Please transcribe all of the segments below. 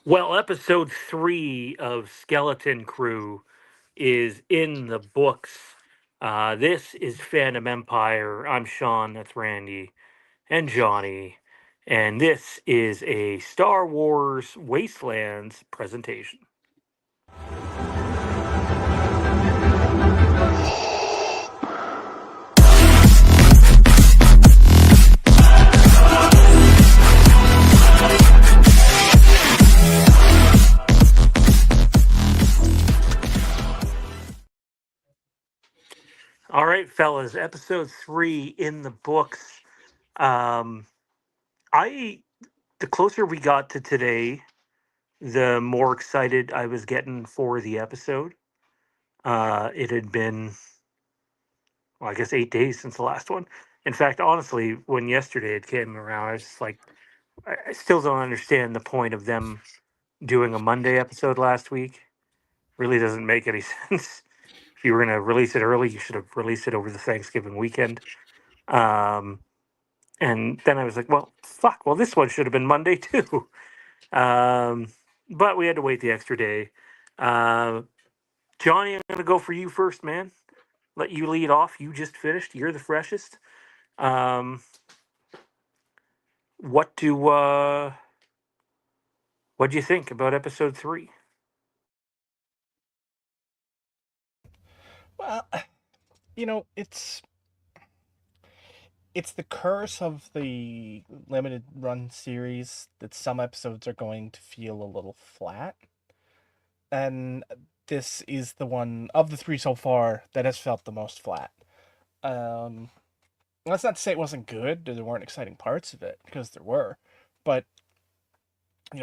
Well, episode 3 of Skeleton Crew is in the books. This is Phantom Empire. I'm Sean, that's Randy, and Johnny. And this is a Star Wars Wastelands presentation. All right, fellas, episode 3 in the books. Um, I the closer we got to today, the more excited I was getting for the episode. It had been, well, I guess 8 days since the last one. In fact, honestly, when yesterday it came around, I was just like, I still don't understand the point of them doing a Monday episode last week. Really doesn't make any sense. If you were going to release it early, you should have released it over the Thanksgiving weekend. Um, and then I was like, well, fuck. Well, this one should have been Monday too. Um, but we had to wait the extra day. Uh, Johnny, I'm going to go for you first, man. Let you lead off. You just finished. You're the freshest. Um, what do what do you think about episode 3? Well, it's the curse of the limited run series that some episodes are going to feel a little flat. And this is the one of the three so far that has felt the most flat. Um that's not to say it wasn't good, there weren't exciting parts of it, because there were. But,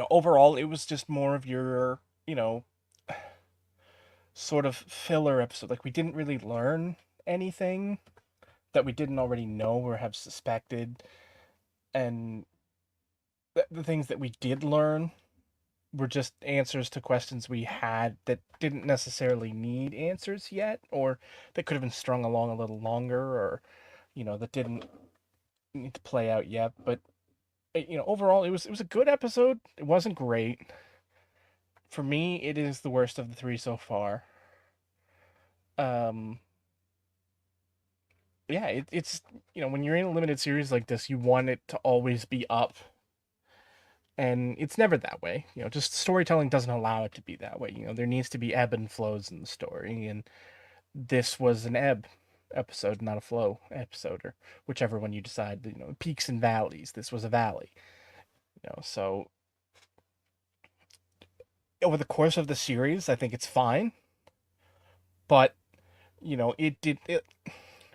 overall it was just more of your, sort of filler episode. Like, we didn't really learn anything that we didn't already know or have suspected, and the things that we did learn were just answers to questions we had that didn't necessarily need answers yet, or that could have been strung along a little longer, or that didn't need to play out yet. But overall, it was a good episode. It wasn't great. For me, it is the worst of the three so far. Um, yeah, it's when you're in a limited series like this, you want it to always be up, and it's never that way. Just storytelling doesn't allow it to be that way. There needs to be ebb and flows in the story, and this was an ebb episode, not a flow episode, or whichever one you decide. Peaks and valleys. This was a valley. So over the course of the series, I think it's fine, but it did it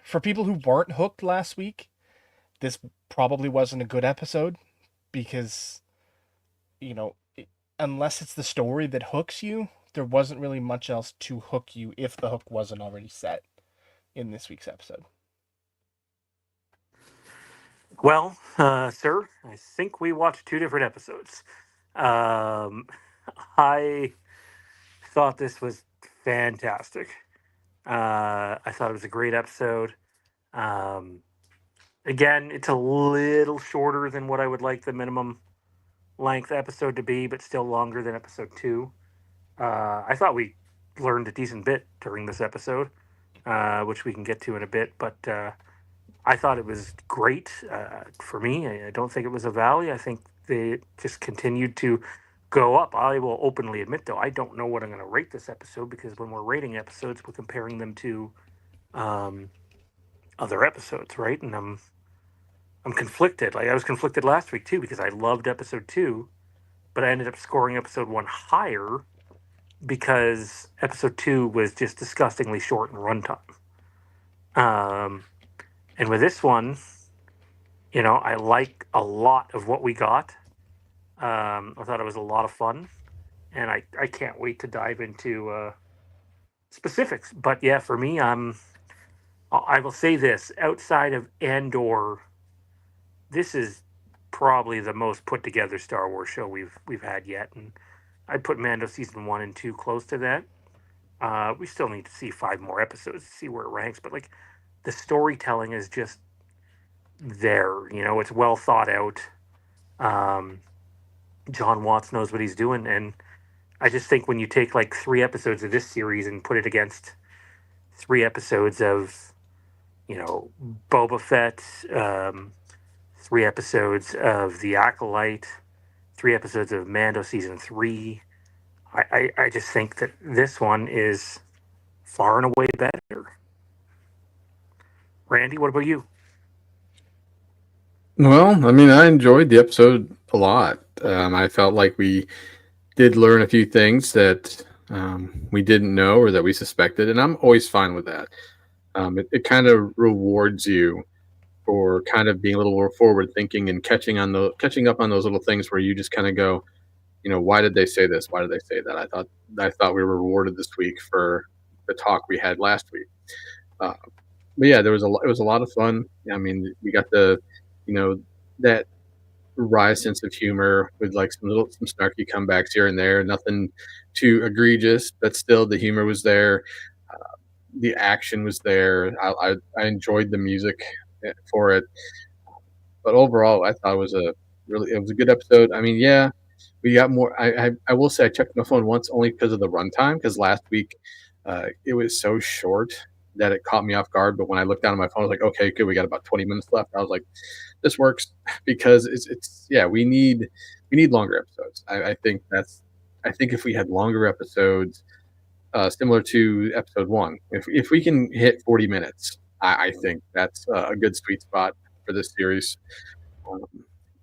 for people who weren't hooked last week. This probably wasn't a good episode, because you know, unless it's the story that hooks you, there wasn't really much else to hook you if the hook wasn't already set in this week's episode. Well, sir, I think we watched two different episodes. Um, I thought this was fantastic. I thought it was a great episode. Um, Again, it's a little shorter than what I would like the minimum length episode to be, but still longer than episode 2. I thought we learned a decent bit during this episode, which we can get to in a bit. But I thought it was great for me. I don't think it was a valley. I think they just continued to go up. I will openly admit, though, I don't know what I'm going to rate this episode, because when we're rating episodes, we're comparing them to um, other episodes, right? And I'm conflicted. Like, I was conflicted last week too, because I loved episode 2, but I ended up scoring episode 1 higher because episode 2 was just disgustingly short in runtime. Um, and with this one, I like a lot of what we got. I thought it was a lot of fun, and I can't wait to dive into specifics. But yeah, for me, I will say this: outside of Andor, this is probably the most put together Star Wars show we've had yet, and I'd put Mando season 1 and 2 close to that. We still need to see 5 more episodes to see where it ranks, but like, the storytelling is just there. It's well thought out. Um, John Watts knows what he's doing, and I just think when you take like 3 episodes of this series and put it against 3 episodes of, you know, Boba Fett, 3 episodes of The Acolyte, 3 episodes of Mando season 3, I just think that this one is far and away better. Randy, what about you? Well, I mean, I enjoyed the episode a lot. I felt like we did learn a few things that we didn't know or that we suspected, and I'm always fine with that. It kind of rewards you for kind of being a little more forward thinking and catching up on those little things where you just kind of go, why did they say this? Why did they say that? I thought we were rewarded this week for the talk we had last week. Uh, but yeah, it was a lot of fun. I mean, we got you know, that wry sense of humor with like some snarky comebacks here and there. Nothing too egregious, but still the humor was there. The action was there. I enjoyed the music for it, but overall, I thought it was a good episode. I mean, yeah, we got more. I will say I checked my phone once only because of the runtime. Because last week, it was so short that it caught me off guard. But when I looked down at my phone, I was like, okay, good, we got about 20 minutes left. I was like, this works because it's yeah, we need longer episodes. I think if we had longer episodes, similar to episode one, if we can hit 40 minutes, I think that's a good sweet spot for this series. Um,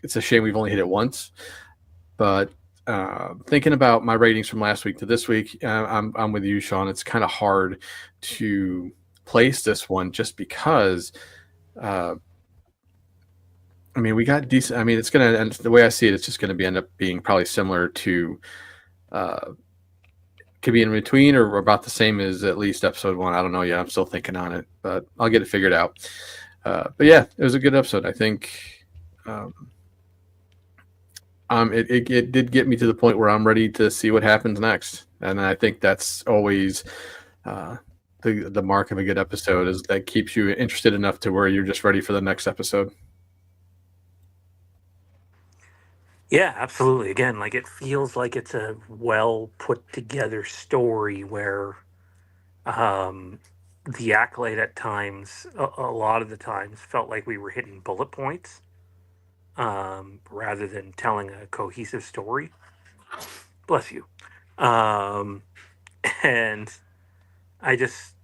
it's a shame we've only hit it once, but thinking about my ratings from last week to this week, I'm with you, Sean. It's kind of hard to place this one just because. Uh, I mean, we got decent. I mean, it's gonna, and the way I see it, it's just gonna be end up being probably similar to, uh, could be in between or about the same as at least episode one. I don't know yet. I'm still thinking on it, but I'll get it figured out. But yeah, it was a good episode. I think. Um, it did get me to the point where I'm ready to see what happens next, and I think that's always uh, the mark of a good episode is that keeps you interested enough to where you're just ready for the next episode. Yeah, absolutely. Again, like it feels like it's a well put together story where um, the accolade at times, a lot of the times, felt like we were hitting bullet points rather than telling a cohesive story. Bless you. Um, and I just,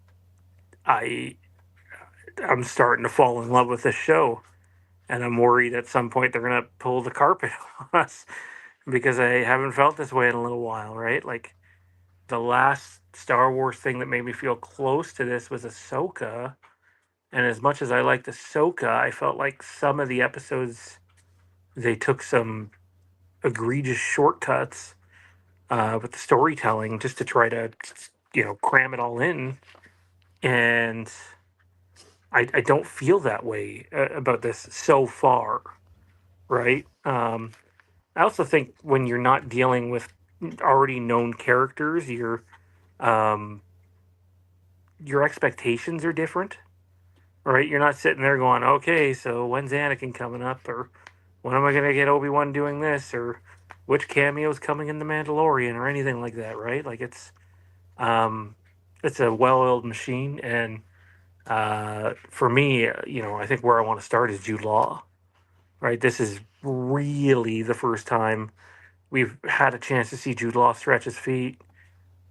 I, I'm starting to fall in love with this show, and I'm worried at some point they're gonna pull the carpet on us because I haven't felt this way in a little while, right? Like the last Star Wars thing that made me feel close to this was Ahsoka. And as much as I liked Ahsoka, I felt like some of the episodes they took some egregious shortcuts with the storytelling just to try to, cram it all in. And I don't feel that way about this so far, right? I also think when you're not dealing with already known characters, um, your expectations are different, right? You're not sitting there going, okay, so when's Anakin coming up, or when am I gonna get Obi-Wan doing this, or which cameo's coming in the Mandalorian, or anything like that, right? Like um, it's a well-oiled machine, and for me, I think where I want to start is Jude Law, right? This is really the first time we've had a chance to see Jude Law stretch his feet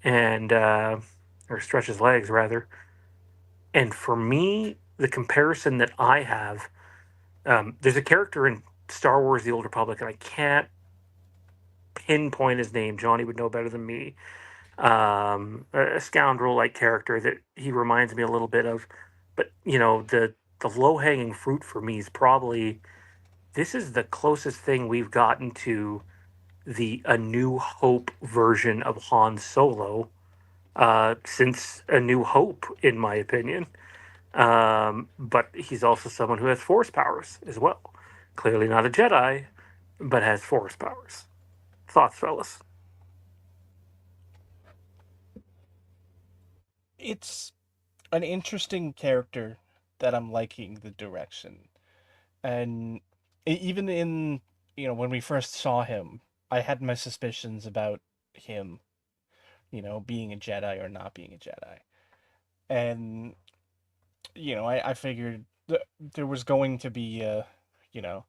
and or stretch his legs rather. And for me, the comparison that I have, there's a character in Star Wars: The Old Republic, and I can't pinpoint his name. Johnny would know better than me. A scoundrel-like character that he reminds me a little bit of. But the low-hanging fruit for me is probably this is the closest thing we've gotten to the A New Hope version of Han Solo since A New Hope, in my opinion. But he's also someone who has force powers as well. Clearly not a Jedi, but has force powers. Thoughts, fellas? It's an interesting character that I'm liking the direction. And even in, when we first saw him, I had my suspicions about him, being a Jedi or not being a Jedi. And, I figured there was going to be you know,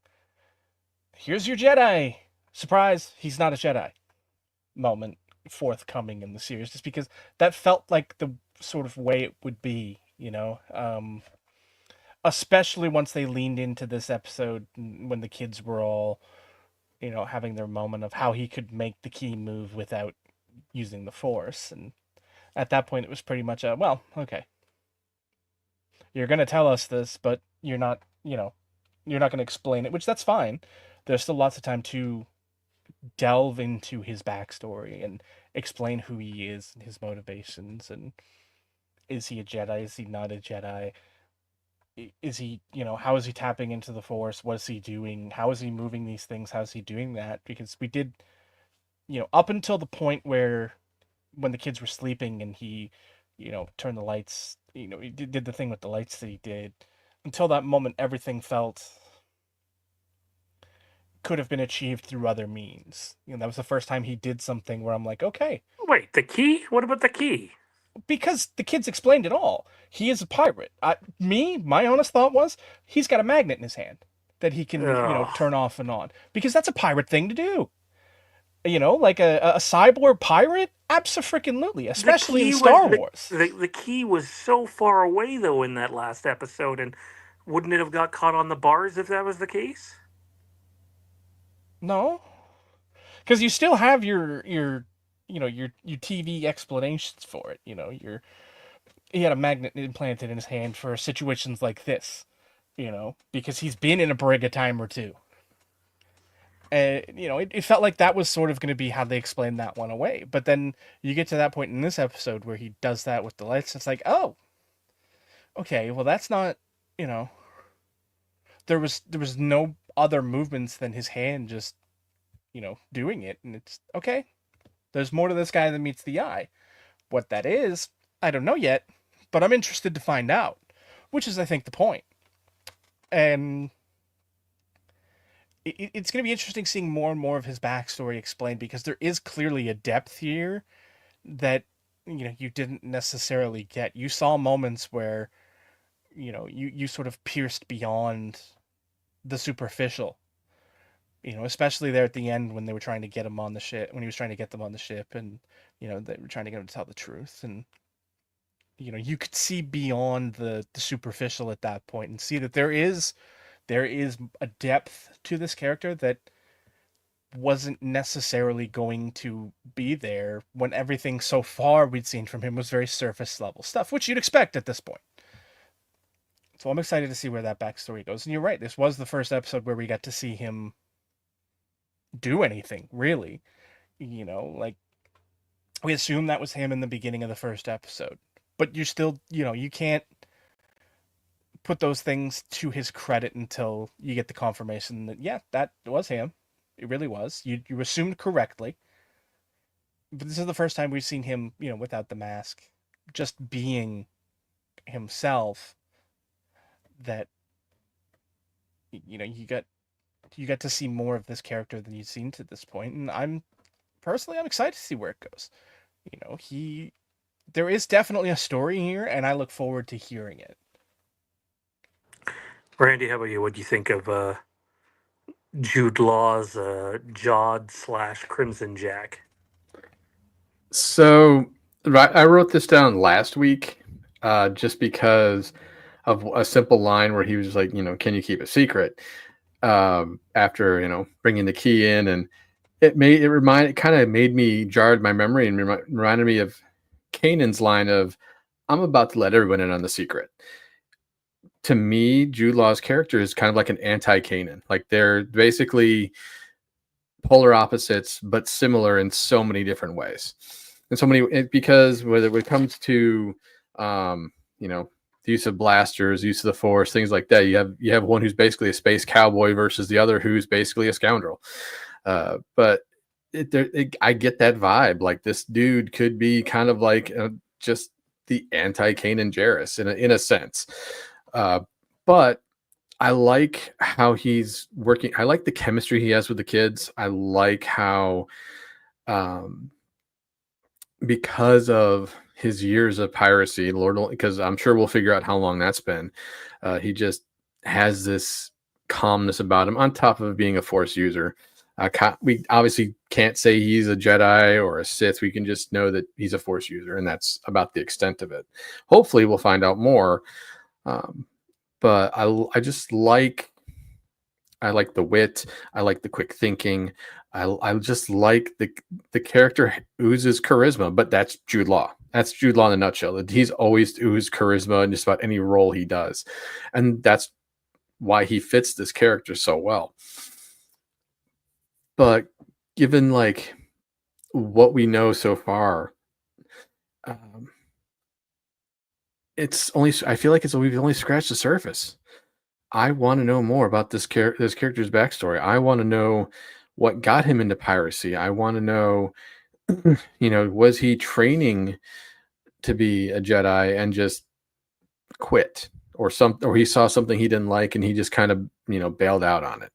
here's your Jedi. Surprise, he's not a Jedi moment forthcoming in the series, just because that felt like the sort of way it would be, especially once they leaned into this episode when the kids were all, having their moment of how he could make the key move without using the Force. And at that point, it was pretty much a, well, okay, you're going to tell us this, but you're not, you're not going to explain it, which that's fine. There's still lots of time to delve into his backstory and explain who he is and his motivations, and is he a Jedi? Is he not a Jedi? Is he, how is he tapping into the Force? What is he doing? How is he moving these things? How is he doing that? Because we did, up until the point where when the kids were sleeping and he, turned the lights, he did the thing with the lights that he did. Until that moment, everything felt could have been achieved through other means. That was the first time he did something where I'm like, okay. Wait, the key? What about the key? Because the kids explained it all. He is a pirate. My honest thought was, he's got a magnet in his hand that he can, Ugh. turn off and on. Because that's a pirate thing to do. Like a cyborg pirate? Abso-freaking-lutely. Especially in Star Wars. The key was so far away, though, in that last episode, and wouldn't it have got caught on the bars if that was the case? No. Because you still have your TV explanations for it. He had a magnet implanted in his hand for situations like this, because he's been in a brig a time or two. And, it felt like that was sort of going to be how they explained that one away. But then you get to that point in this episode where he does that with the lights. It's like, oh, okay, well, that's not, there was no other movements than his hand just, doing it. And it's, okay, there's more to this guy than meets the eye. What that is, I don't know yet, but I'm interested to find out, which is, I think, the point. And it's going to be interesting seeing more and more of his backstory explained, because there is clearly a depth here that, you didn't necessarily get. You saw moments where, you sort of pierced beyond the superficial, especially there at the end when they were trying to get him on the ship, when he was trying to get them on the ship, and, they were trying to get him to tell the truth. And, you could see beyond the superficial at that point and see that there is a depth to this character that wasn't necessarily going to be there when everything so far we'd seen from him was very surface level stuff, which you'd expect at this point. So I'm excited to see where that backstory goes. And you're right, this was the first episode where we got to see him do anything, really. Like, we assume that was him in the beginning of the first episode. But you still, you can't put those things to his credit until you get the confirmation that, yeah, that was him. It really was. You assumed correctly. But this is the first time we've seen him, without the mask, just being himself. That, you got to see more of this character than you've seen to this point, and I'm excited to see where it goes. There is definitely a story here, and I look forward to hearing it. Randy, how about you? What do you think of Jude Law's Jod/Crimson Jack? So, right, I wrote this down last week, just because of a simple line where he was like, can you keep a secret? After bringing the key in, and it kind of made me jarred my memory and reminded me of Kanan's line of, "I'm about to let everyone in on the secret." To me, Jude Law's character is kind of like an anti-Kanan. Like, they're basically polar opposites, but similar in so many different ways. And so many, because whether it comes to, the use of blasters, use of the Force, things like that, you have one who's basically a space cowboy versus the other who's basically a scoundrel. But I get that vibe. Like, this dude could be kind of like just the anti-Kanan Jarrus in a sense. But I like how he's working. I like the chemistry he has with the kids. I like how, um, because of his years of piracy, Lord, because I'm sure we'll figure out how long that's been. He just has this calmness about him, on top of being a Force user. We obviously can't say he's a Jedi or a Sith. We can just know that he's a Force user, and that's about the extent of it. Hopefully, we'll find out more. Um, but I just like, I like the wit. I like the quick thinking. I just like the character oozes charisma, but that's Jude Law. That's Jude Law in a nutshell. He's always oozed charisma in just about any role he does, and that's why he fits this character so well. But given like what we know so far, um, it's only, I feel like it's, we've only scratched the surface. I want to know more about this character's backstory. I want to know what got him into piracy. I want to know, was he training to be a Jedi and just quit, or he saw something he didn't like and he just kind of, bailed out on it.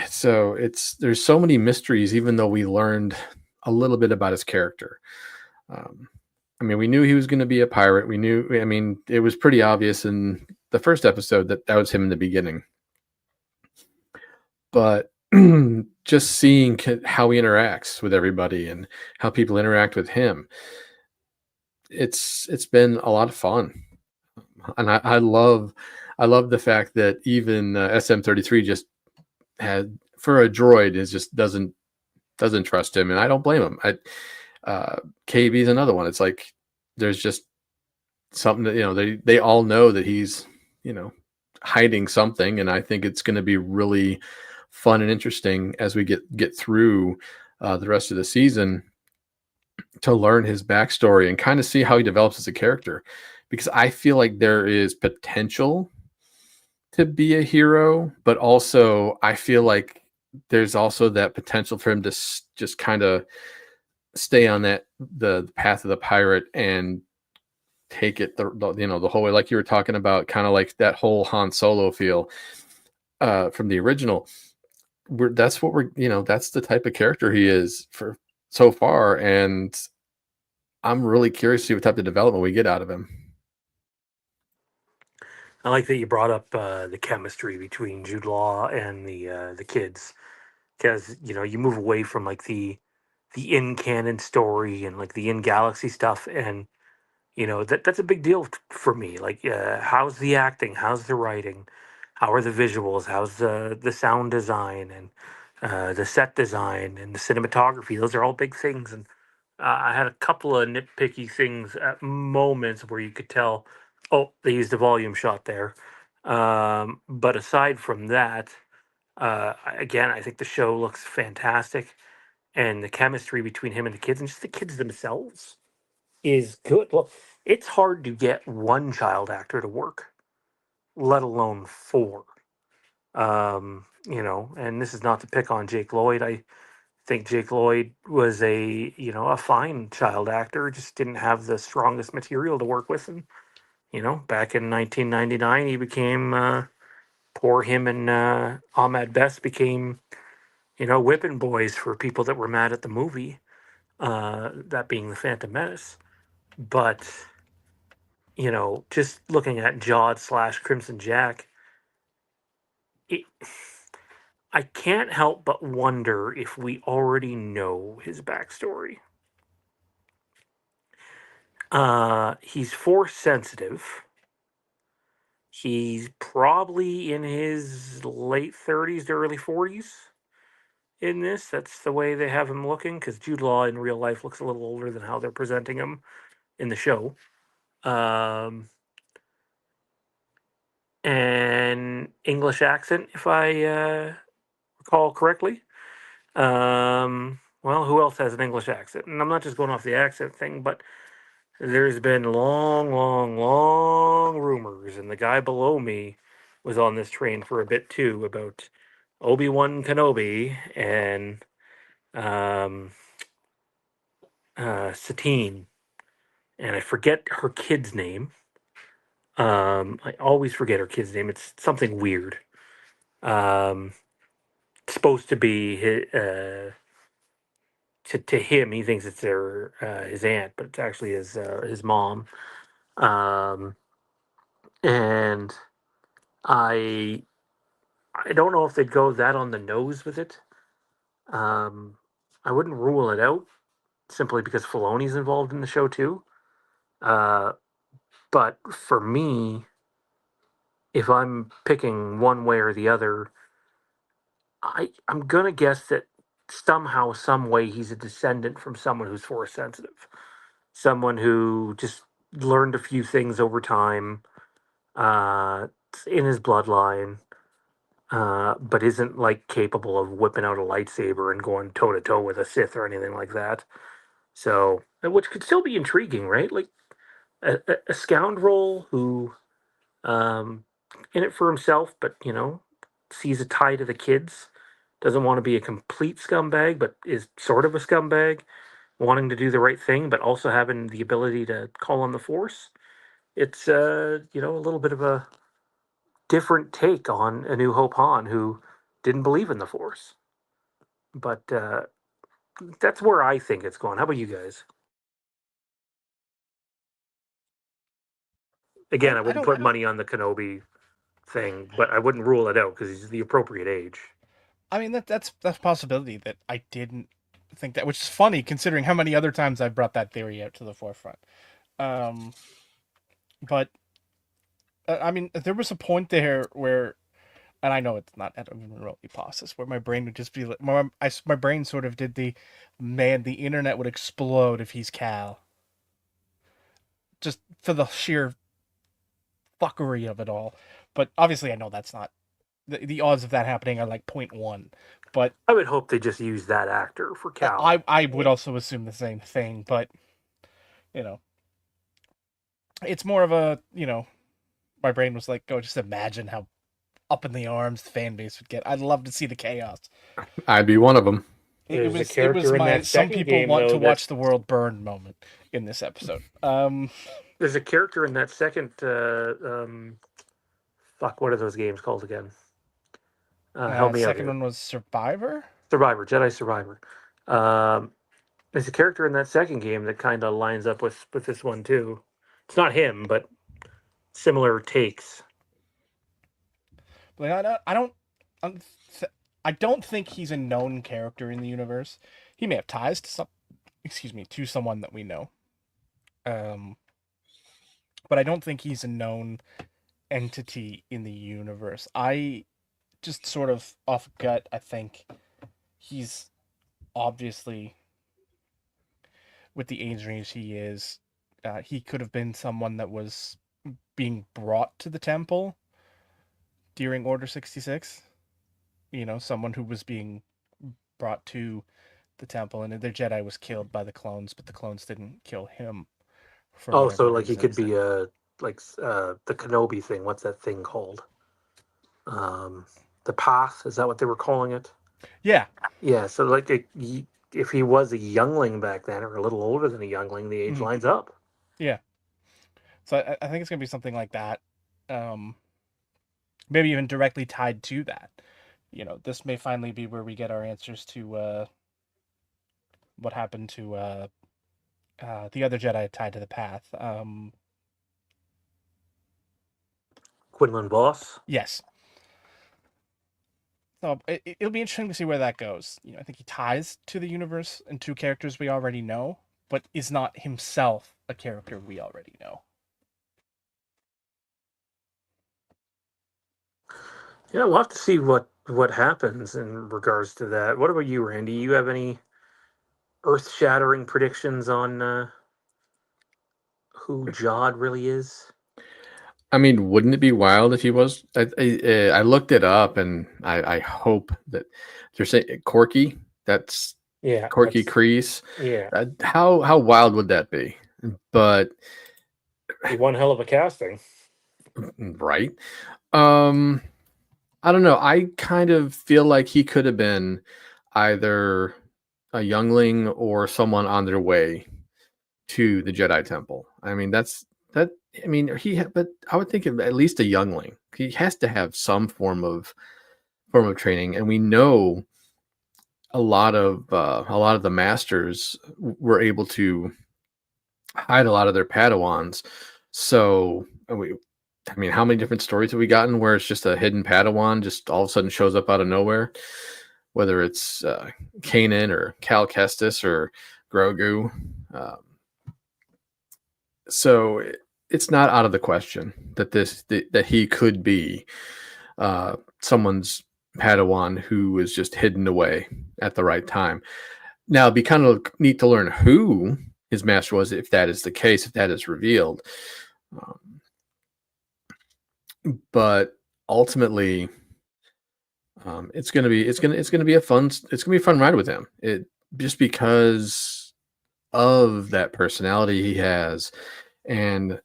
So there's so many mysteries, even though we learned a little bit about his character. Um, I mean, we knew he was going to be a pirate. I mean, it was pretty obvious in the first episode that was him in the beginning. But just seeing how he interacts with everybody and how people interact with him, it's been a lot of fun. And I love the fact that even SM-33 just had, for a droid, is just doesn't trust him, and I don't blame him. KB is another one. It's like there's just something that they all know that he's hiding something, and I think it's going to be really fun and interesting as we get through the rest of the season to learn his backstory and kind of see how he develops as a character, because I feel like there is potential to be a hero, but also I feel like there's also that potential for him to just kind of stay on the path of the pirate and take it the whole way, like you were talking about, kind of like that whole Han Solo feel from the original. That's what that's the type of character he is for so far, and I'm really curious to see what type of development we get out of him. I like that you brought up the chemistry between Jude Law and the kids, because you move away from like the in canon story and like the in galaxy stuff, and that's a big deal for me. Like, how's the acting? How's the writing? How are the visuals? How's the sound design and the set design and the cinematography? Those are all big things, and I had a couple of nitpicky things at moments where you could tell, oh, they used a volume shot there. But aside from that, again, I think the show looks fantastic, and the chemistry between him and the kids, and just the kids themselves, is good. Well, it's hard to get one child actor to work, let alone four. And this is not to pick on Jake Lloyd. I think Jake Lloyd was a fine child actor, just didn't have the strongest material to work with. And, back in 1999, he became, poor him and Ahmed Best became, whipping boys for people that were mad at the movie, that being The Phantom Menace. But, just looking at Jod slash Crimson Jack, it, I can't help but wonder if we already know his backstory. He's force sensitive. He's probably in his late 30s to early 40s in this. That's the way they have him looking, because Jude Law in real life looks a little older than how they're presenting him in the show. Um, and English accent, if I recall correctly. Well, who else has an English accent? And I'm not just going off the accent thing, but there's been long, long, long rumors, and the guy below me was on this train for a bit too, about Obi-Wan Kenobi and um, Satine, and I forget her kid's name. I always forget her kid's name. It's something weird. Um, supposed to be to him. He thinks it's their his aunt, but it's actually his mom. Um, and I I don't know if they'd go that on the nose with it. Um, I wouldn't rule it out simply because Filoni's involved in the show too. Uh, but for me, if I'm picking one way or the other, I'm gonna guess that somehow, some way, he's a descendant from someone who's force sensitive, someone who just learned a few things over time, in his bloodline, but isn't like capable of whipping out a lightsaber and going toe to toe with a Sith or anything like that. So, which could still be intriguing, right? Like a scoundrel who, um, in it for himself, but sees a tie to the kids, doesn't want to be a complete scumbag, but is sort of a scumbag, wanting to do the right thing, but also having the ability to call on the Force. It's a little bit of a different take on A New Hope Han, who didn't believe in the Force. But that's where I think it's going. How about you guys? Again, I I wouldn't don't. put money on the Kenobi thing, but I wouldn't rule it out because he's the appropriate age. I mean, that's a possibility that I didn't think that, which is funny considering how many other times I've brought that theory out to the forefront. Um, but I mean, there was a point there where, and I know it's not even remotely possible, where my brain would just be like, my brain sort of did the, man, the internet would explode if he's Cal, just for the sheer fuckery of it all. But obviously, I know that's not the odds of that happening are like 0.1. But I would hope they just use that actor for Cal. I would also assume the same thing. But you know, it's more of a, my brain was like, oh, just imagine how up in the arms the fan base would get. I'd love to see the chaos. I'd be one of them. There's a It was character in my that some second people game, want though. to watch the world burn moment in this episode. There's a character in that second. Fuck, what are those games called again? Help me out Second here. one was Survivor. Survivor, Jedi Survivor. Um, there's a character in that second game that kind of lines up with this one too. It's not him, but similar takes. Like I don't, I'm, I don't think he's a known character in the universe. He may have ties to to someone that we know. Um, but I don't think he's a known entity in the universe. I just sort of off gut, I think he's obviously, with the age range he is, he could have been someone that was being brought to the temple during Order 66. Someone who was being brought to the temple, and the Jedi was killed by the clones, but the clones didn't kill him for Oh, so whatever like he could reasons. be the Kenobi thing. What's that thing called? Um, the Path. Is that what they were calling it? Yeah. Yeah. So like, if he was a youngling back then, or a little older than a youngling, the age Mhm. lines up. Yeah. So I think it's gonna be something like that. Um, Maybe even directly tied to that. This may finally be where we get our answers to what happened to the other Jedi tied to the path. Quinlan Voss. Yes. So it'll be interesting to see where that goes. I think he ties to the universe and two characters we already know, but is not himself a character we already know. Yeah, we'll have to see what happens in regards to that. What about you, Randy? You have any earth-shattering predictions on who Jod really is? I mean, wouldn't it be wild if he was? I looked it up, and I hope that you're saying Corky. That's Yeah, Corky that's Kreese. yeah. How wild would that be? But Be one hell of a casting. right, I don't know. I kind of feel like he could have been either a youngling or someone on their way to the Jedi Temple. I mean, that I mean, but I would think of at least a youngling. He has to have some form of training, and we know a lot of the masters were able to hide a lot of their Padawans. So I mean, how many different stories have we gotten where it's just a hidden Padawan just all of a sudden shows up out of nowhere? Whether it's Kanan or Cal Kestis or Grogu. Um, so it's not out of the question that he could be someone's Padawan who was just hidden away at the right time. Now, it'd be kind of neat to learn who his master was, if that is the case, if that is revealed. Um, but ultimately, it's gonna be a fun ride with him. It just because of that personality he has, and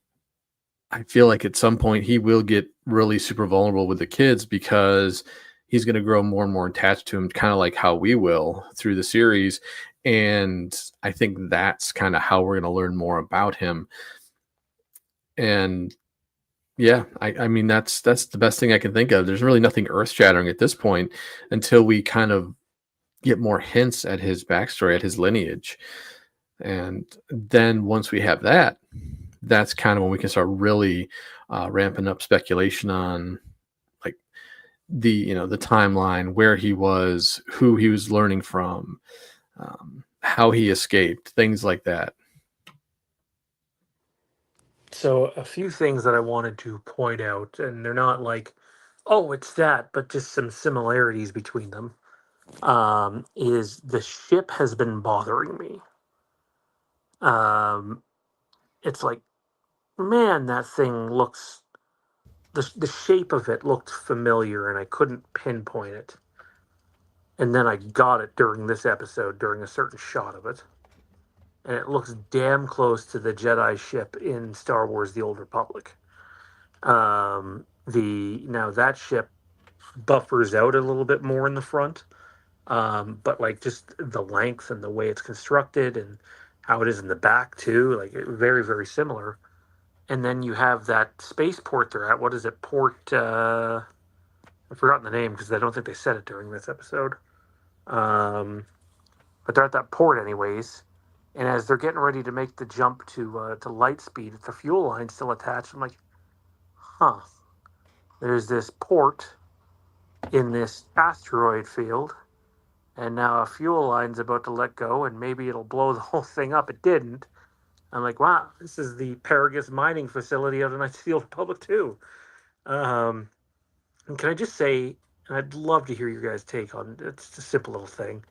I feel like at some point he will get really super vulnerable with the kids because he's going to grow more and more attached to him, kind of like how we will through the series. And I think that's kind of how we're going to learn more about him. And yeah, I mean that's the best thing I can think of. There's really nothing earth shattering at this point until we kind of get more hints at his backstory, at his lineage. And then once we have that, that's kind of when we can start really ramping up speculation on like the timeline, where he was, who he was learning from, how he escaped, things like that. So, a few things that I wanted to point out, and they're not like, oh, it's that, but just some similarities between them. Is the ship has been bothering me. Um, it's like, man, that thing looks, the shape of it looked familiar, and I couldn't pinpoint it. And then I got it during this episode, during a certain shot of it. And it looks damn close to the Jedi ship in Star Wars: The Old Republic. The Now that ship buffers out a little bit more in the front, but like just the length and the way it's constructed and how it is in the back too, like very very similar. And then you have that spaceport they're at. What is it? Port? I've forgotten the name because I don't think they said it during this episode. Um, but they're at that port anyways. And as they're getting ready to make the jump to light speed, the fuel line's still attached. I'm like, huh. There's this port in this asteroid field, and now a fuel line's about to let go, and maybe it'll blow the whole thing up. It didn't. I'm like, wow, this is the Paragus mining facility out of Knights of the Old Republic too. Um, and can I just say, and I'd love to hear your guys' take on it's a simple little thing,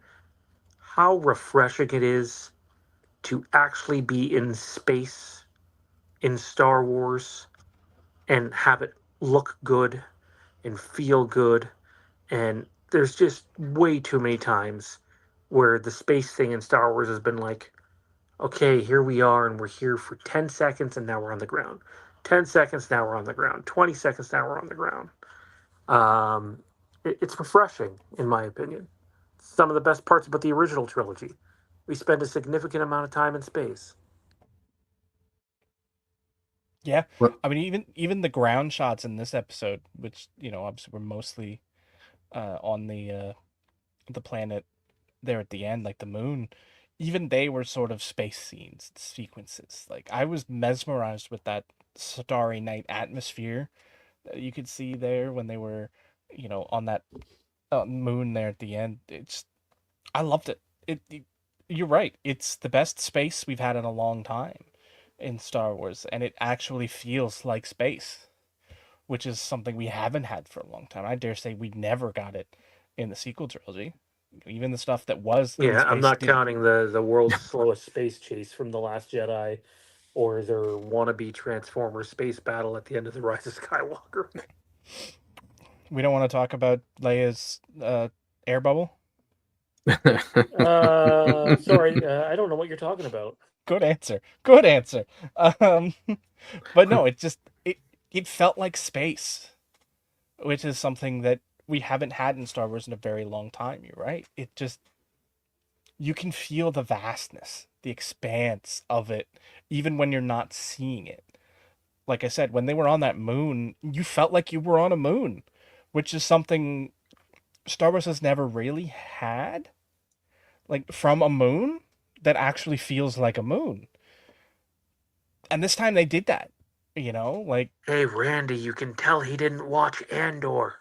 how refreshing it is to actually be in space in Star Wars and have it look good and feel good. And there's just way too many times where the space thing in Star Wars has been like, okay, here we are, and we're here for 10 seconds, and now we're on the ground. 10 seconds, now we're on the ground. 20 seconds, now we're on the ground. It's refreshing, in my opinion. Some of the best parts about the original trilogy. We spend a significant amount of time in space. Yeah, Well, I mean, even the ground shots in this episode, which obviously were mostly on the planet there at the end, like the moon, even they were sort of space scenes, sequences. Like I was mesmerized with that starry night atmosphere that you could see there when they were, on that moon there at the end. I loved it. You're right. It's the best space we've had in a long time in Star Wars, and it actually feels like space, which is something we haven't had for a long time. I dare say we never got it in the sequel trilogy. Even the stuff that was in Yeah, I'm space not didn't. counting the world's slowest space chase from The Last Jedi or their wannabe Transformer space battle at the end of The Rise of Skywalker. We don't want to talk about Leia's air bubble. Sorry, I don't know what you're talking about. Good answer. Good answer. Um, but no, it felt like space, which is something that we haven't had in Star Wars in a very long time. You're right. It just you can feel the vastness, the expanse of it, even when you're not seeing it. like I said, when they were on that moon, you felt like you were on a moon, which is something Star Wars has never really had. Like from a moon that actually feels like a moon. And this time they did that. Like Hey, Randy, you can tell he didn't watch Andor.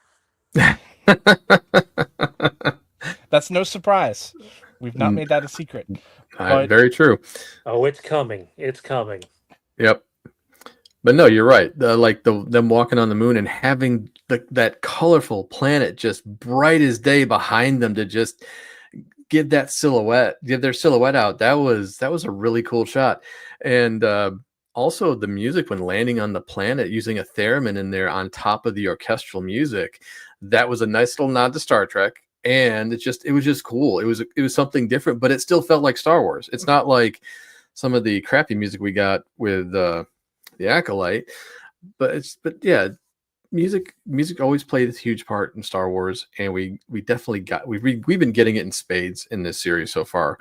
that's no surprise. We've not made that a secret. But Very true. Oh, it's coming. It's coming. Yep. But no, you're right. Them walking on the moon and having that colorful planet just bright as day behind them to just give their silhouette out. That was a really cool shot. And also the music when landing on the planet using a theremin in there on top of the orchestral music, that was a nice little nod to Star Trek. And it was just cool. It was something different, but it still felt like Star Wars. It's not like some of the crappy music we got with the Acolyte, but yeah, music always played a huge part in Star Wars, and we definitely we've been getting it in spades in this series so far.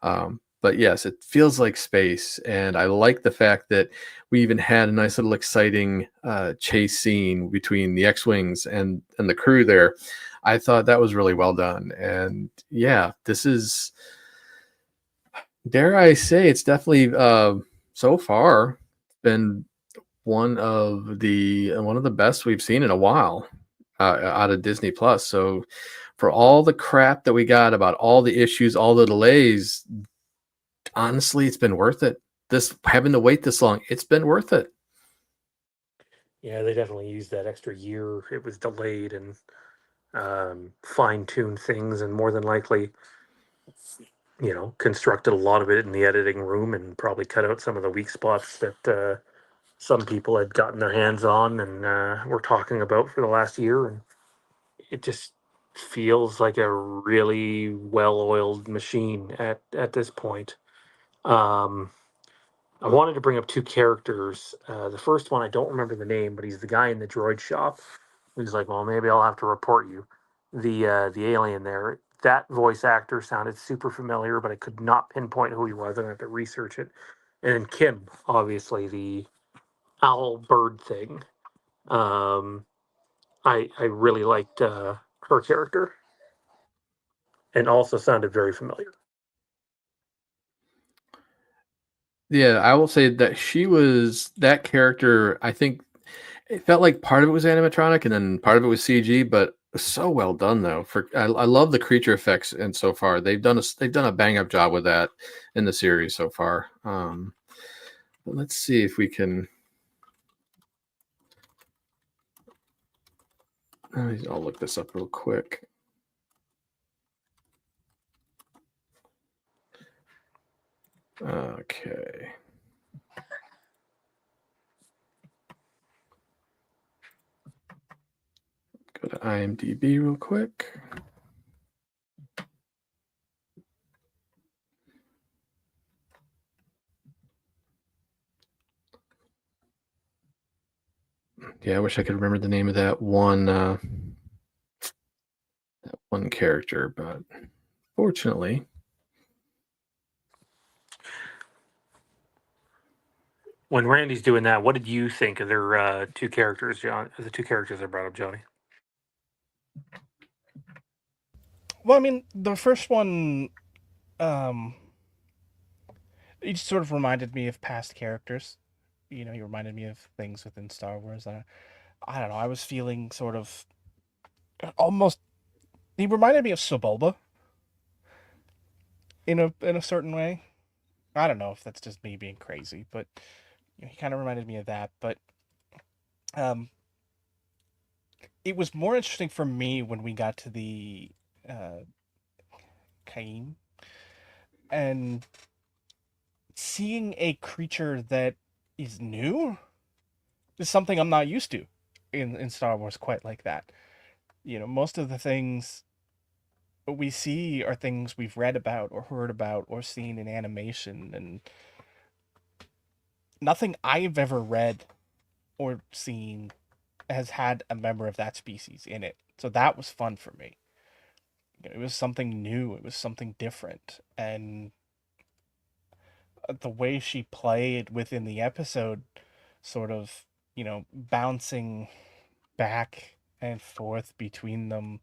But yes, it feels like space, and I like the fact that we even had a nice little exciting chase scene between the X-wings and the crew there. I thought that was really well done, and yeah, this is, dare I say, it's definitely so far been one of the best we've seen in a while out of Disney Plus. So for all the crap that we got about all the issues, all the delays, honestly, it's been worth it. This having to wait this long, it's been worth it. Yeah, they definitely used that extra year. It was delayed and fine-tuned things, and more than likely, constructed a lot of it in the editing room and probably cut out some of the weak spots that some people had gotten their hands on and were talking about for the last year. And it just feels like a really well-oiled machine at this point. Um, I wanted to bring up two characters. The first one, I don't remember the name, but he's the guy in the droid shop. He's like, well, maybe I'll have to report you. The alien there. That voice actor sounded super familiar, but I could not pinpoint who he was. I had to research it. And then Kim, obviously the owl bird thing. Um, I really liked her character, and also sounded very familiar. Yeah, I will say that that character. I think it felt like part of it was animatronic and then part of it was CG, but it was so well done though. I love the creature effects, and so far they've done a bang up job with that in the series so far. But let's see if we can. I'll look this up real quick. Okay. Go to IMDb real quick. Yeah, I wish I could remember the name of that one character, but fortunately, When Randy's doing that, what did you think of their two characters, John? The two characters I brought up, Johnny. well, I mean, the first one, um, it just sort of reminded me of past characters. He reminded me of things within Star Wars. I don't know. I was feeling sort of almost. He reminded me of Sebulba in a certain way. I don't know if that's just me being crazy, but he kind of reminded me of that. But um, it was more interesting for me when we got to the uh, Cain and seeing a creature that is new is something I'm not used to in Star Wars quite like that. Most of the things we see are things we've read about or heard about or seen in animation, and nothing I've ever read or seen has had a member of that species in it. So that was fun for me. It was something new, it was something different, and the way she played within the episode sort of bouncing back and forth between them,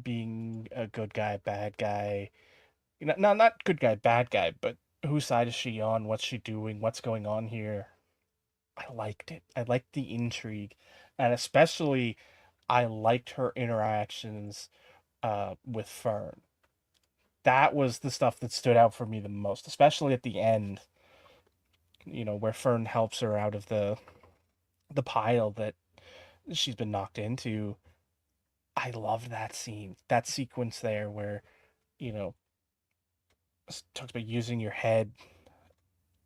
being a good guy, bad guy. Not good guy, bad guy, but whose side is she on? What's she doing? What's going on here? I liked it. I liked the intrigue, and especially I liked her interactions with Fern. That was the stuff that stood out for me the most, especially at the end. Where Fern helps her out of the pile that she's been knocked into. I love that scene, that sequence there where you know talks about using your head,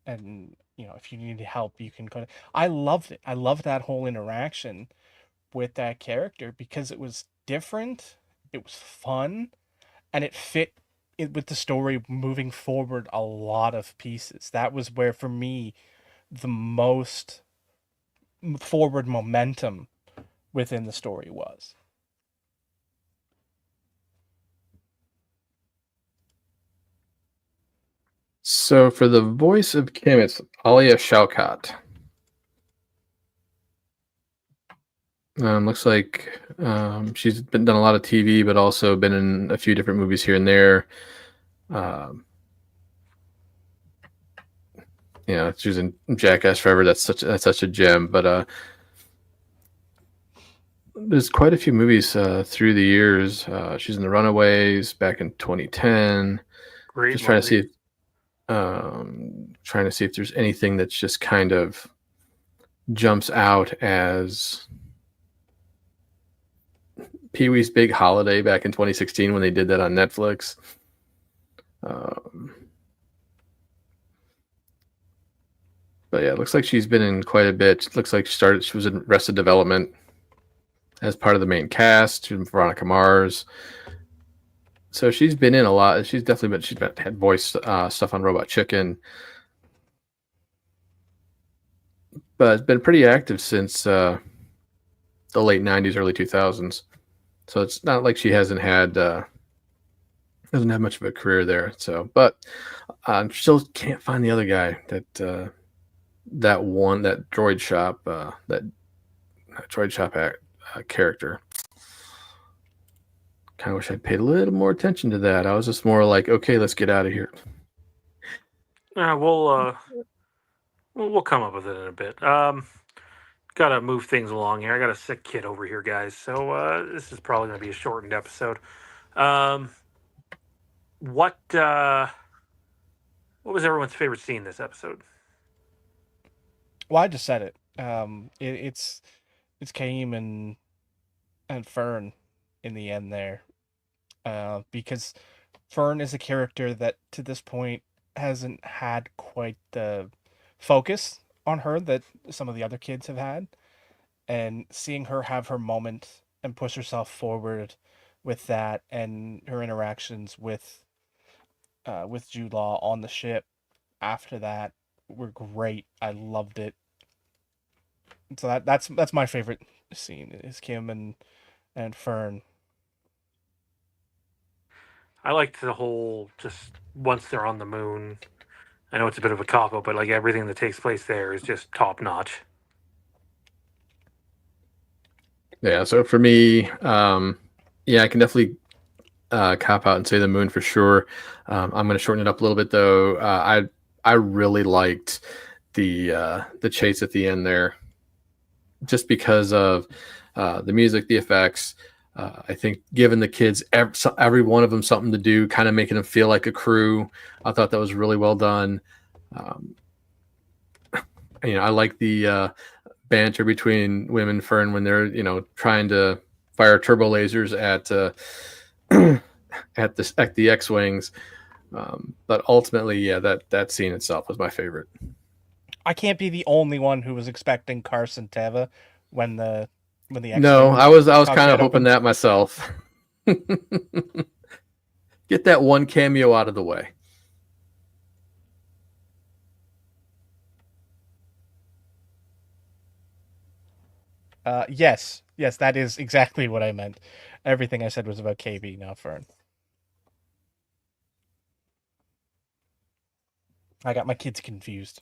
and if you need help you can kind of. I loved it. I loved that whole interaction with that character because it was different, it was fun, and it fit it with the story moving forward a lot of pieces. That was where for me the most forward momentum within the story was. So for the voice of Kim, it's Alia Shawkat. Looks like she's been done a lot of TV, but also been in a few different movies here and there. Um, she was in Jackass Forever. That's such a gem. But there's quite a few movies through the years. She's in The Runaways back in 2010. Great Just trying to movie. see, trying to see if there's anything that's just kind of jumps out as Pee-wee's Big Holiday back in 2016 when they did that on Netflix. But yeah, it looks like she's been in quite a bit. It looks like she was in Arrested Development as part of the main cast. She's Veronica Mars. So she's been in a lot. She's had voice stuff on Robot Chicken. But it's been pretty active since the late 90s, early 2000s. So it's not like she hasn't had doesn't have much of a career there. So, but still can't find the other guy that that droid shop that droid shop character. Kind of wish I'd paid a little more attention to that. I was just more like, okay, let's get out of here. We'll come up with it in a bit. Gotta move things along here. I got a sick kid over here, guys. So this is probably gonna be a shortened episode. Um, what was everyone's favorite scene this episode? Well, I just said it. It's Kaim and Fern in the end there, because Fern is a character that to this point hasn't had quite the focus on her that some of the other kids have had, and seeing her have her moment and push herself forward with that, and her interactions with Jude Law on the ship after that were great. I loved it. So that's my favorite scene is Kim and Fern. I liked the whole just once they're on the moon. I know it's a bit of a cop out, but like everything that takes place there is just top notch. Yeah. So for me, yeah, I can definitely cop out and say the moon for sure. I'm going to shorten it up a little bit though. I really liked the chase at the end there, just because of the music, the effects. I think giving the kids every one of them something to do, kind of making them feel like a crew. I thought that was really well done. Um, I like the banter between Wim and Fern when they're trying to fire turbo lasers at at the X-wings. But ultimately, yeah, that scene itself was my favorite. I can't be the only one who was expecting Carson Teva when the No, X-wing I was kind of cockpit hoping opened. that myself. Get that one cameo out of the way. Yes, that is exactly what I meant. Everything I said was about KB, not Fern. I got my kids confused.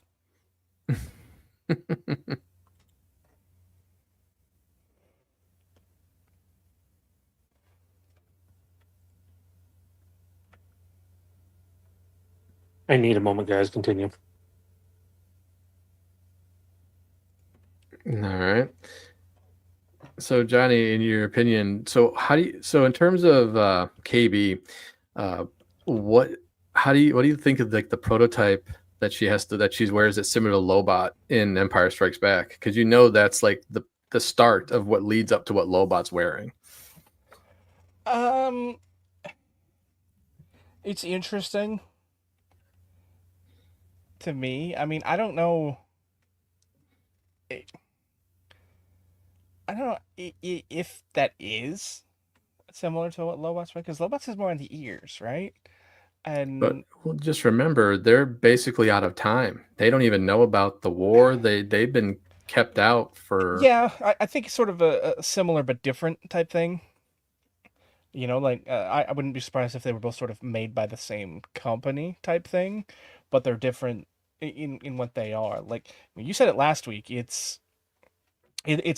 I need a moment, guys. Continue. All right. So Johnny, in your opinion, so in terms of KB, uh, what what do you think of like the prototype that she wears that's similar to Lobot in Empire Strikes Back? Because you know that's like the start of what leads up to what Lobot's wearing. Um, it's interesting to me. I mean, I don't know. I don't know if that is similar to what Lobot's wearing, because Lobot's is more in the ears, right? But And well, just remember, they're basically out of time. They don't even know about the war. They've been kept out for. yeah, I think it's sort of a similar but different type thing. You know, like I wouldn't be surprised if they were both sort of made by the same company type thing, but they're different in what they are. Like you said it last week, it's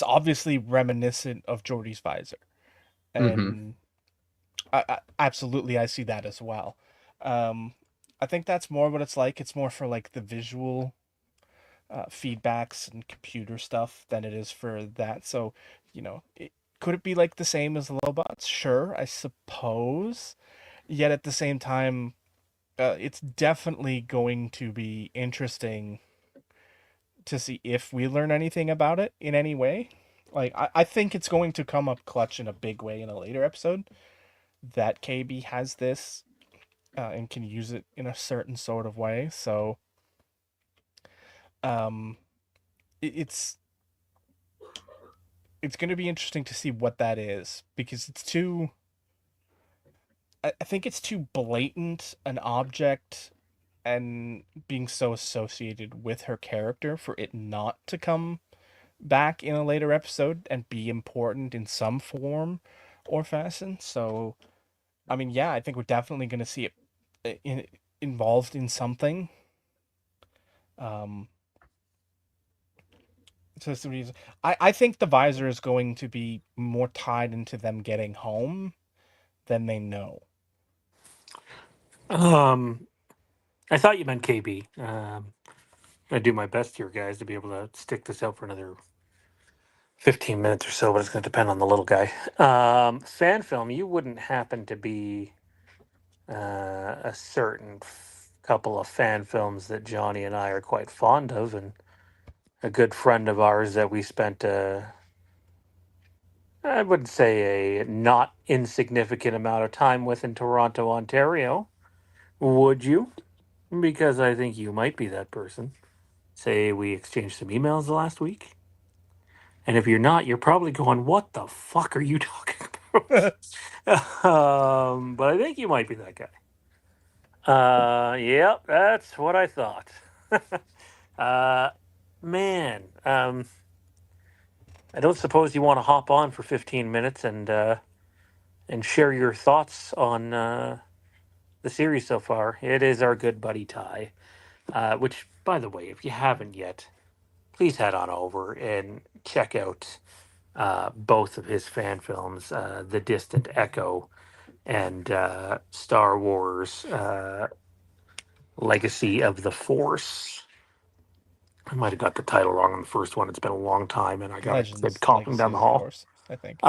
obviously reminiscent of Geordie's visor, Hmm. and absolutely I see that as well. Um, I think that's more what it's like. It's more for like the visual feedbacks and computer stuff than it is for that. So, could it be like the same as Lobots? Sure, I suppose. Yet at the same time, it's definitely going to be interesting to see if we learn anything about it in any way. Like, I think it's going to come up clutch in a big way in a later episode that KB has this and can use it in a certain sort of way. So, um, it's going to be interesting to see what that is because it's too. I think it's too blatant an object and being so associated with her character for it not to come back in a later episode and be important in some form or fashion. So, I mean, yeah, I think we're definitely going to see it involved in something. Um, so I think the visor is going to be more tied into them getting home than they know. Um, I thought you meant KB. I do my best here, guys, to be able to stick this out for another 15 minutes or so, but it's going to depend on the little guy. Fan film, you wouldn't happen to be a certain couple of fan films that Johnny and I are quite fond of, and a good friend of ours that we spent, I would say, a not insignificant amount of time with in Toronto, Ontario. Would you? Because I think you might be that person. Say we exchanged some emails last week. And if you're not, you're probably going, "What the fuck are you talking about?" But I think you might be that guy. Yep, that's what I thought. uh, man, I don't suppose you want to hop on for 15 minutes and share your thoughts on the series so far. It is our good buddy Ty, which, by the way, if you haven't yet, please head on over and check out both of his fan films, The Distant Echo and Star Wars Legacy of the Force. I might have got the title wrong on the first one. It's been a long time, and I got a kid Legends, coughing Legacy down of the the hall. Force, I think.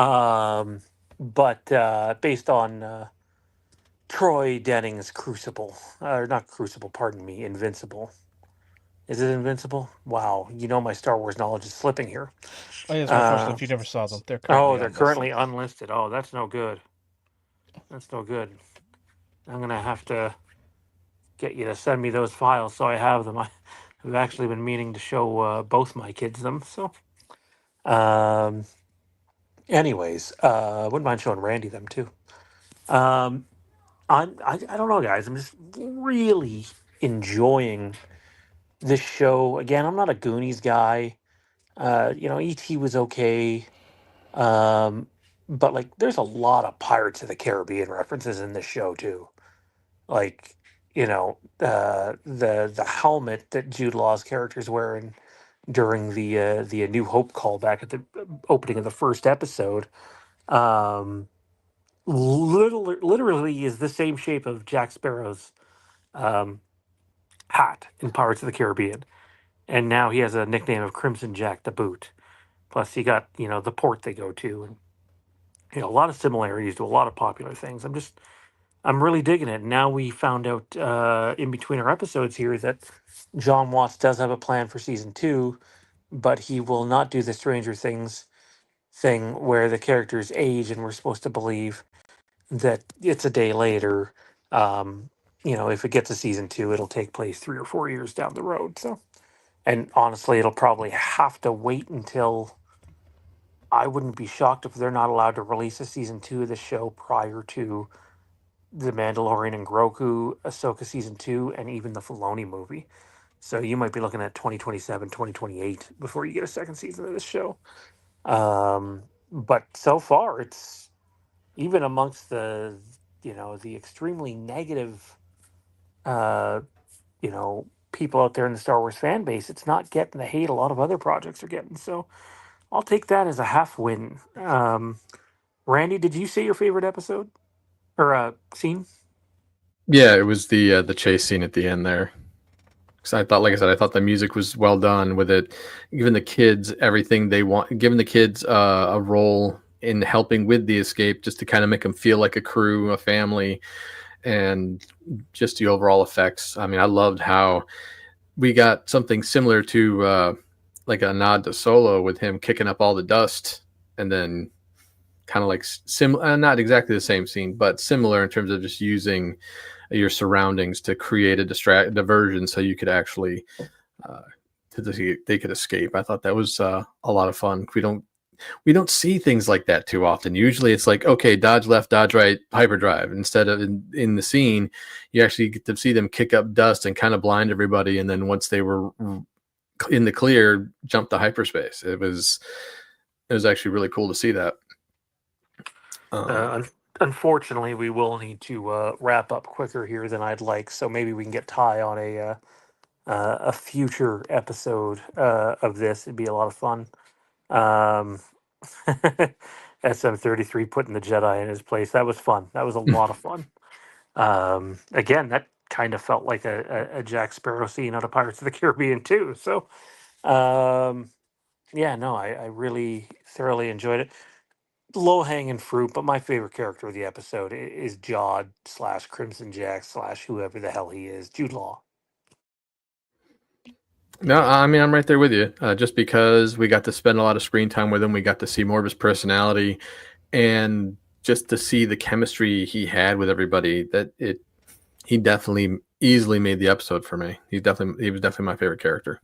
But based on Troy Denning's Crucible, or not Crucible, pardon me, Invincible. Is it Invincible? Wow, you know my Star Wars knowledge is slipping here. Oh, yes, unfortunately, Uh, if you never saw them, they're oh, currently they're unlisted. currently unlisted. Oh, that's no good. That's no good. I'm gonna have to get you to send me those files so I have them. I've actually been meaning to show both my kids them. So, um, anyways, wouldn't mind showing Randy them too. Um, I don't know, guys. I'm just really enjoying this show. Again, I'm not a Goonies guy. E.T. was okay. Um, but like, there's a lot of Pirates of the Caribbean references in this show too. Like, the helmet that Jude Law's character's wearing. during the New Hope call back at the opening of the first episode. Um, literally is the same shape of Jack Sparrow's um, hat in Pirates of the Caribbean, and now he has a nickname of Crimson Jack to boot. Plus, you got the port they go to, and a lot of similarities to a lot of popular things. I'm really digging it. Now we found out in between our episodes here that John Watts does have a plan for season two, but he will not do the Stranger Things thing where the characters age and we're supposed to believe that it's a day later. Um, if it gets a season two, it'll take place 3 or 4 years down the road. So, and honestly, it'll probably have to wait until. I wouldn't be shocked if they're not allowed to release a season two of the show prior to the Mandalorian and Grogu, Ahsoka season two, and even the Filoni movie. So you might be looking at 2027, 2028 before you get a second season of this show. But so far, it's even amongst the extremely negative, uh, people out there in the Star Wars fan base, it's not getting the hate a lot of other projects are getting. So I'll take that as a half win. Randy, did you say your favorite episode or scene? Yeah, it was the chase scene at the end there. Because I thought, like I said, I thought the music was well done with it, giving the kids everything they want, giving the kids a role in helping with the escape, just to kind of make them feel like a crew, a family, and just the overall effects. I mean, I loved how we got something similar to like a nod to Solo with him kicking up all the dust, and then kind of like not exactly the same scene, but similar in terms of just using your surroundings to create a diversion so you could actually they could escape. I thought that was a lot of fun. We don't see things like that too often. Usually it's like, okay, dodge left, dodge right, hyperdrive. Instead of in the scene, you actually get to see them kick up dust and kind of blind everybody, and then once they were in the clear, jump to hyperspace. It was actually really cool to see that. Unfortunately, we will need to wrap up quicker here than I'd like. So maybe we can get Ty on a future episode of this. It'd be a lot of fun. Um, SM33 putting the Jedi in his place. That was fun. That was a lot of fun. Again, that kind of felt like a Jack Sparrow scene out of Pirates of the Caribbean too. So, yeah, no, I really thoroughly enjoyed it. Low hanging fruit, but my favorite character of the episode is Jod slash Crimson Jack slash whoever the hell he is, Jude Law. No, I mean, I'm right there with you. Just because we got to spend a lot of screen time with him, we got to see more of his personality, and just to see the chemistry he had with everybody. He definitely easily made the episode for me. He was definitely my favorite character.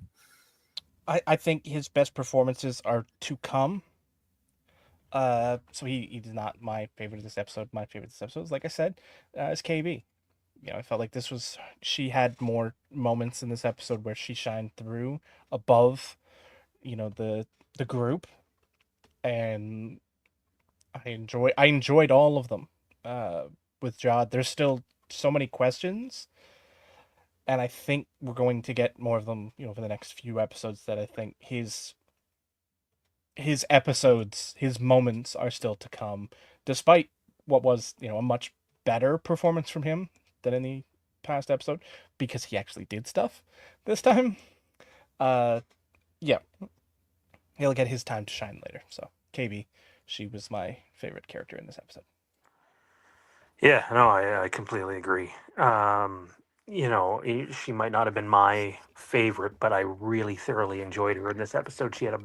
I think his best performances are to come. So he's not my favorite of this episode. My favorite of this episode, like I said, is KB. I felt like she had more moments in this episode where she shined through above, the group, and I enjoyed all of them. With Jod, there's still so many questions, and I think we're going to get more of them, for the next few episodes. That I think his episodes, his moments are still to come, despite what was, a much better performance from him than in the past episode, because he actually did stuff this time. Uh, yeah, he'll get his time to shine later. So, KB, she was my favorite character in this episode. Yeah, no, I completely agree. She might not have been my favorite, but I really thoroughly enjoyed her in this episode. She had a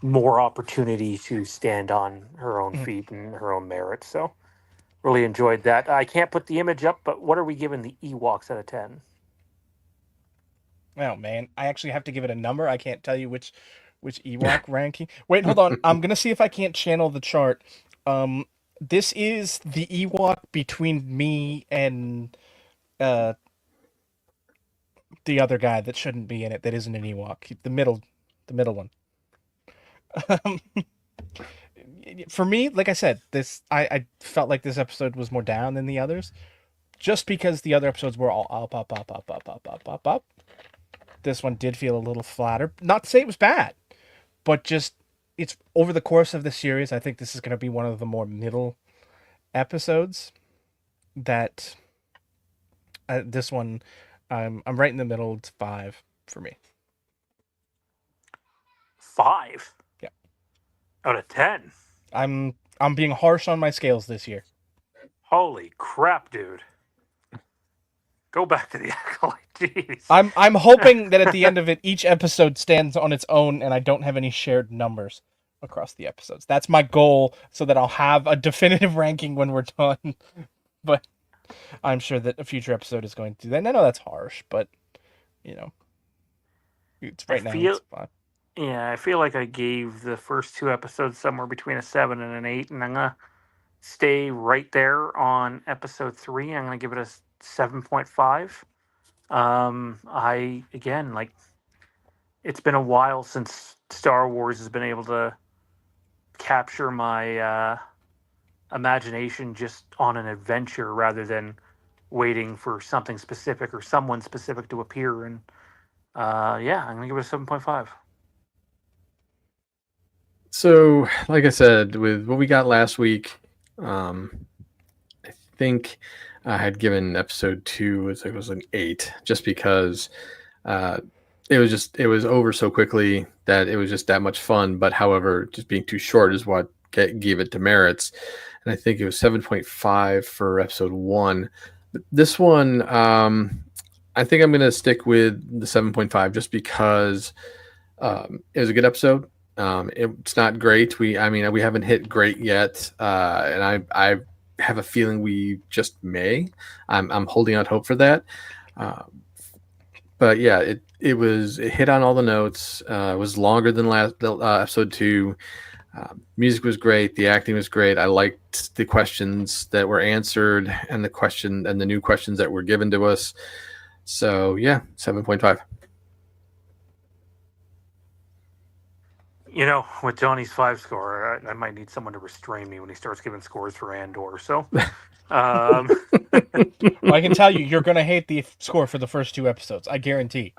more opportunity to stand on her own Mhm. feet and her own merit. So really enjoyed that. I can't put the image up, but what are we giving the Ewoks out of 10? Oh man, I actually have to give it a number. I can't tell you which Ewok ranking. Wait, hold on. I'm gonna see if I can't channel the chart. Um, this is the Ewok between me and uh the other guy that shouldn't be in it. That isn't an Ewok. The middle one. For me, like I said, I felt like this episode was more down than the others, just because the other episodes were all up, up, up, up, up, up, up, up, up. This one did feel a little flatter. Not to say it was bad, but just it's over the course of the series. I think this is going to be one of the more middle episodes. That this one, I'm right in the middle. It's 5 for me. 5 Yeah, out of 10. I'm being harsh on my scales this year. Holy crap, dude! Go back to the acolyte. Jeez. I'm hoping that at the end of it, each episode stands on its own, and I don't have any shared numbers across the episodes. That's my goal, so that I'll have a definitive ranking when we're done. But I'm sure that a future episode is going to do that. And I know that's harsh, but you know, it's I right now. It's fine. Yeah, I feel like I gave the first 2 episodes somewhere between a 7 and an 8, and I'm gonna stay right there on episode 3. I'm gonna give it a 7.5. I again, like, it's been a while since Star Wars has been able to capture my imagination just on an adventure rather than waiting for something specific or someone specific to appear. And yeah, I'm gonna give it a 7.5. So, like I said, with what we got last week, I think I had given episode 2 it was an 8, just because it was over so quickly that it was just that much fun. But however, just being too short is what gave it demerits. And I think it was 7.5 for episode 1. This one, I think I'm going to stick with the 7.5 just because it was a good episode. It's not great. We haven't hit great yet, and I have a feeling we just may. I'm holding out hope for that. But yeah, it hit on all the notes. It was longer than episode 2. Music was great. The acting was great. I liked the questions that were answered and the new questions that were given to us. So yeah, 7.5. You know, with Johnny's 5 score, I might need someone to restrain me when he starts giving scores for Andor. So, Well, I can tell you, you're going to hate the score for the first 2 episodes. I guarantee.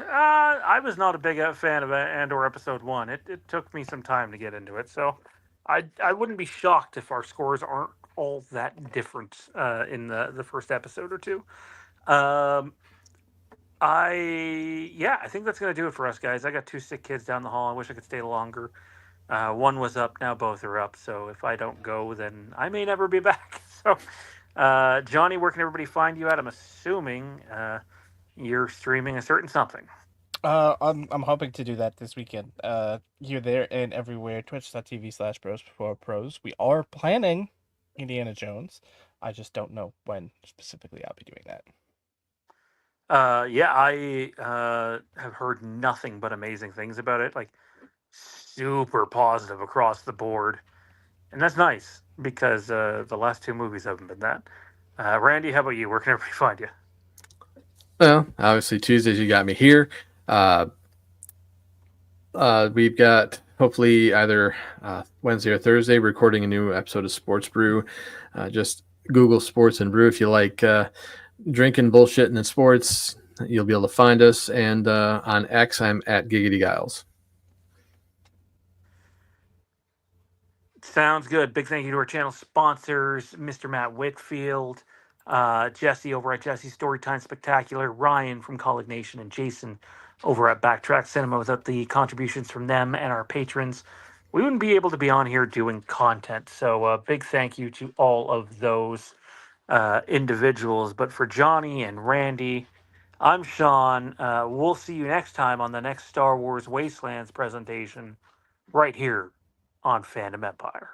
I was not a big fan of Andor episode 1. It took me some time to get into it, so I wouldn't be shocked if our scores aren't all that different in the first episode or 2. I think that's gonna do it for us, guys. I got 2 sick kids down the hall. I wish I could stay longer. One was up, now both are up. So if I don't go, then I may never be back. So, Johnny, where can everybody find you at? I'm assuming you're streaming a certain something. I'm hoping to do that this weekend. Here, there, and everywhere. Twitch.tv/bros before pros. We are planning Indiana Jones. I just don't know when specifically I'll be doing that. Yeah, I have heard nothing but amazing things about it. Like, super positive across the board, and that's nice because the last 2 movies haven't been that. Randy, how about you? Where can everybody find you? Well, obviously Tuesdays you got me here. We've got hopefully either Wednesday or Thursday recording a new episode of Sports Brew. Just Google Sports and Brew if you like drinking, bullshit, and sports. You'll be able to find us. And on X, I'm at Giggity Giles. Sounds good. Big thank you to our channel sponsors, Mr. Matt Whitfield, Jesse over at Jesse's Storytime Spectacular, Ryan from Colleague Nation, and Jason over at Backtrack Cinema. Without the contributions from them and our patrons, we wouldn't be able to be on here doing content. So big thank you to all of those individuals. But for Johnny and Randy, I'm Sean. We'll see you next time on the next Star Wars Wastelands presentation right here on Fandom Empire.